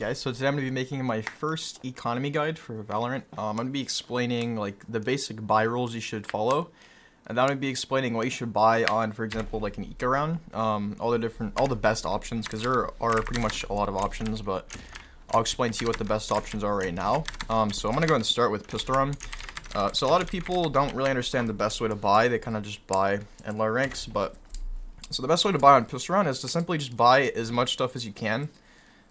guys, so today I'm going to be making my first economy guide for Valorant. I'm going to be explaining like the basic buy rules you should follow, and then I'm going to be explaining what you should buy on, for example, like an eco round, all the best options, because there are pretty much a lot of options, but I'll explain to you what the best options are right now. So I'm going to go and start with pistol round. So a lot of people don't really understand the best way to buy. They kind of just buy in lower ranks, but so the best way to buy on pistol round is to simply just buy as much stuff as you can.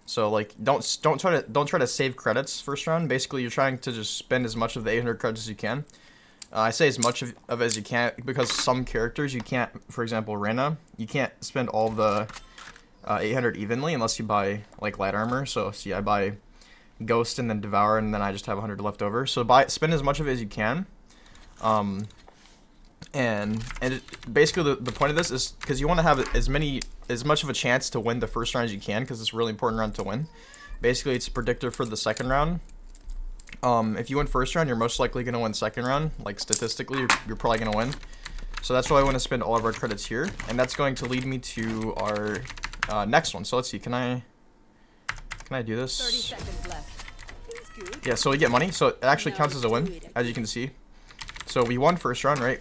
So like don't try to save credits first round. Basically, you're trying to just spend as much of the 800 credits as you can. I say as much of it as you can because some characters you can't, for example, Reyna, you can't spend all the 800 evenly unless you buy like light armor. So see, I buy Ghost and then Devour, and then I just have 100 left over. So spend as much of it as you can. Basically the point of this is because you want to have as much of a chance to win the first round as you can, because it's a really important round to win. Basically, it's a predictor for the second round. If you win first round, you're most likely going to win second round. Like statistically, you're probably going to win. So that's why I want to spend all of our credits here, and that's going to lead me to our next one. So let's see, can I do this? 30 seconds left. Yeah, so we get money, so it actually counts as a win, as you can see. So we won first round, right?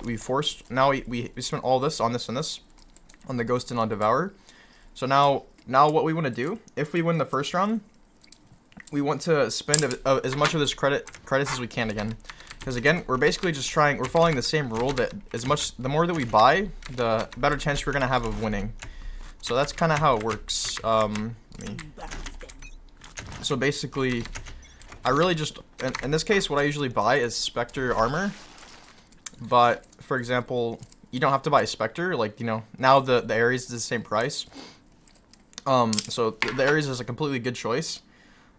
Now we spent all this on this and this, on the Ghost and on Devour. So now what we want to do, if we win the first round, we want to spend as much of this credits as we can again. Because again, we're basically just we're following the same rule that the more that we buy, the better chance we're going to have of winning. So that's kind of how it works. So basically, I really just, in this case, what I usually buy is Spectre armor. But, for example, you don't have to buy a Spectre. Like, you know, now the Ares is the same price. So the Ares is a completely good choice.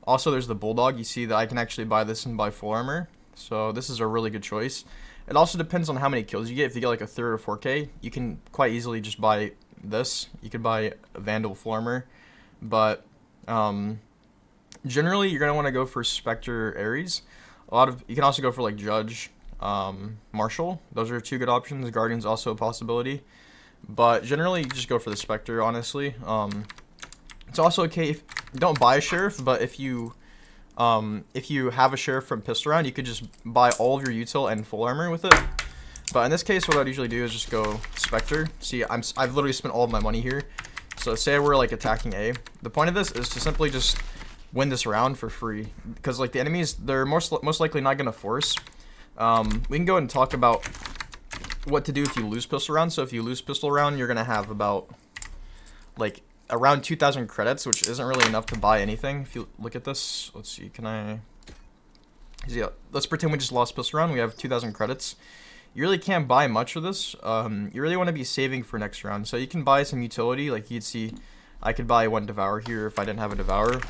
Also, there's the Bulldog. You see that I can actually buy this and buy full armor. So this is a really good choice. It also depends on how many kills you get. If you get like a 3 or 4K, you can quite easily just buy this. You could buy a Vandal full armor. But, generally, you're going to want to go for Spectre Ares. You can also go for like Judge, Marshall. Those are 2 good options. Guardian's also a possibility. But generally, you just go for the Spectre, honestly. It's also okay if you don't buy a Sheriff, but if you have a Sheriff from pistol round, you could just buy all of your util and full armor with it. But in this case, what I'd usually do is just go Spectre. See, I've literally spent all of my money here. So say we're like attacking A. The point of this is to simply just win this round for free, because like the enemies, they're most likely not going to force. We can go ahead and talk about what to do if you lose pistol round. So if you lose pistol round, you're going to have about like around 2,000 credits, which isn't really enough to buy anything. If you look at this, let's see, let's pretend we just lost pistol round. We have 2,000 credits. You really can't buy much of this. You really want to be saving for next round. So you can buy some utility, like you'd see I could buy 1 Devour here if I didn't have a Devour.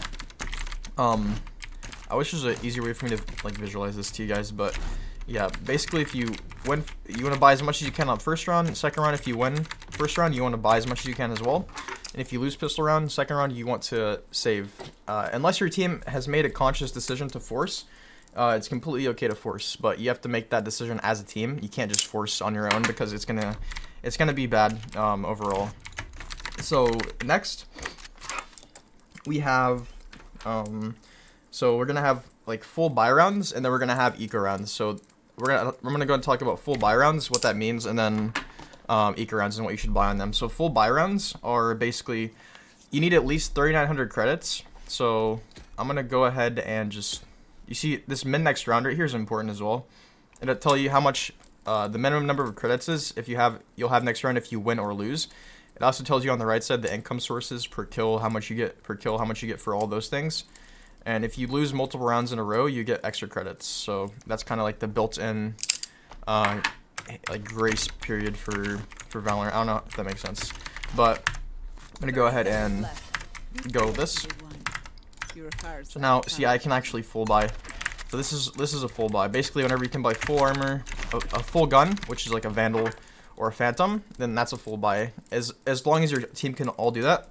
I wish there's an easier way for me to like visualize this to you guys, but yeah, basically if you win, you want to buy as much as you can on first round. Second round, if you win first round, you want to buy as much as you can as well. And if you lose pistol round, second round, you want to save. Unless your team has made a conscious decision to force, it's completely okay to force, but you have to make that decision as a team. You can't just force on your own, because it's gonna be bad overall. So next we have so we're gonna have like full buy rounds, and then we're gonna have eco rounds. So I'm gonna go and talk about full buy rounds, what that means, and then eco rounds and what you should buy on them. So full buy rounds are basically, you need at least 3,900 credits. So I'm gonna go ahead and just, you see this next round right here is important as well. It'll tell you how much the minimum number of credits is. You'll have next round if you win or lose. It also tells you on the right side the income sources per kill, how much you get per kill, how much you get for all those things. And if you lose multiple rounds in a row, you get extra credits. So that's kind of like the built-in like grace period for Valorant. I don't know if that makes sense, but I'm gonna go ahead and go this. So now, see, I can actually full buy. So this is a full buy. Basically, whenever you can buy full armor, a full gun, which is like a Vandal or a Phantom, then that's a full buy. As long as your team can all do that.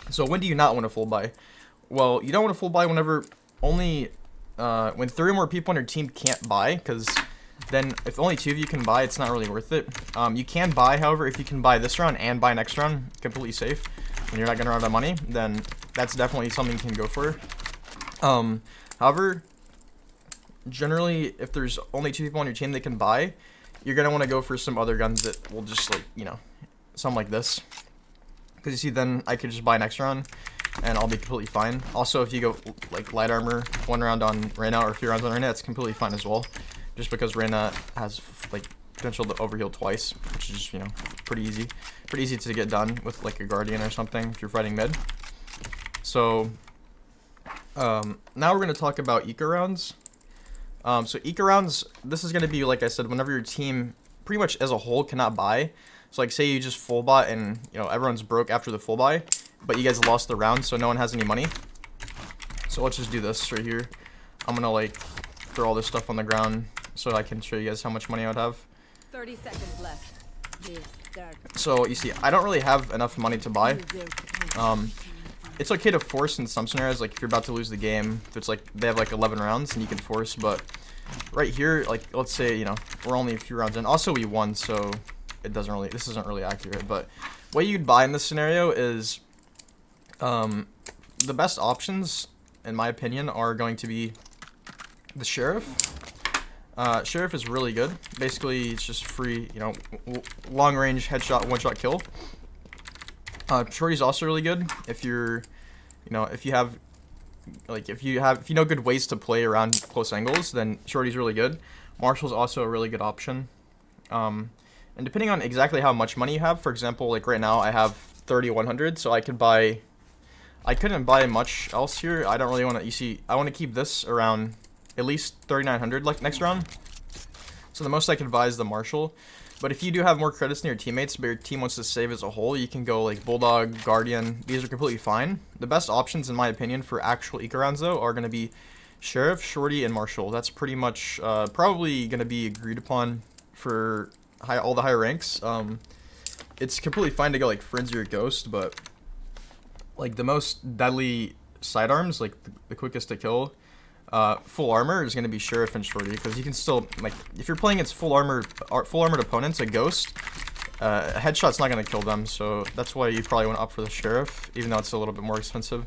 So when do you not want a full buy? Well, you don't want a full buy whenever when 3 or more people on your team can't buy, because then if only 2 of you can buy, it's not really worth it. You can buy, however, if you can buy this round and buy next round, completely safe, and you're not gonna run out of money, then that's definitely something you can go for. However, generally, if there's only 2 people on your team that can buy, you're gonna want to go for some other guns that will just like, you know, something like this. Because you see, then I could just buy next round, and I'll be completely fine. Also, if you go like light armor 1 round on Reyna or 3 rounds on Reyna, it's completely fine as well. Just because Reyna has like potential to overheal twice, which is, you know, pretty easy. Pretty easy to get done with like a Guardian or something if you're fighting mid. So now we're gonna talk about eco rounds. So eco rounds, this is gonna be, like I said, whenever your team pretty much as a whole cannot buy. So like say you just full bot and, you know, everyone's broke after the full buy, but you guys lost the round, so no one has any money. So let's just do this right here. I'm gonna like throw all this stuff on the ground so I can show you guys how much money I would have. 30 seconds left. So you see, I don't really have enough money to buy. It's okay to force in some scenarios, like if you're about to lose the game, if it's like they have like 11 rounds and you can force, but right here, like let's say, you know, we're only a few rounds in. Also, we won, so it doesn't really, this isn't really accurate, but what you'd buy in this scenario is the best options, in my opinion, are going to be the Sheriff. Sheriff is really good. Basically, it's just free, you know, long range headshot, one-shot kill. Shorty's also really good if you're, you know, if you have, like, if you know good ways to play around close angles, then Shorty's really good. Marshall's also a really good option. And depending on exactly how much money you have, for example, like right now I have 3,100, so I couldn't buy much else here. I don't really want to, you see, I want to keep this around at least 3,900 like next round. So the most I can buy is the Marshall. But if you do have more credits than your teammates, but your team wants to save as a whole, you can go like Bulldog, Guardian. These are completely fine. The best options, in my opinion, for actual eco rounds, though, are going to be Sheriff, Shorty, and Marshall. That's pretty much probably going to be agreed upon for all the higher ranks. It's completely fine to go like Frenzy or Ghost, but like the most deadly sidearms, like the quickest to kill, full armor is going to be Sheriff and Shorty, because you can still, like, if you're playing against full armored opponents, a Ghost, a headshot's not going to kill them, so that's why you probably want to opt for the Sheriff, even though it's a little bit more expensive.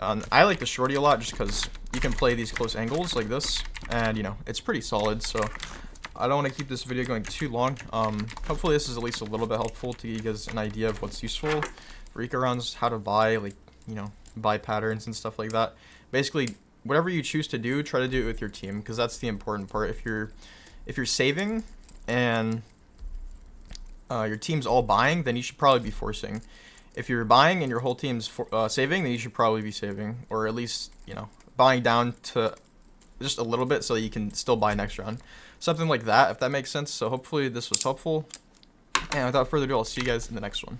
I like the Shorty a lot just because you can play these close angles like this, and, you know, it's pretty solid, so I don't want to keep this video going too long. Hopefully this is at least a little bit helpful to give you guys an idea of what's useful for eco rounds, how to buy, like, you know, buy patterns and stuff like that. Basically, whatever you choose to do, try to do it with your team, because that's the important part. If you're saving and your team's all buying, then you should probably be forcing. If you're buying and your whole team's saving, then you should probably be saving, or at least, you know, buying down to just a little bit so that you can still buy next round. Something like that, if that makes sense. So hopefully this was helpful. And without further ado, I'll see you guys in the next one.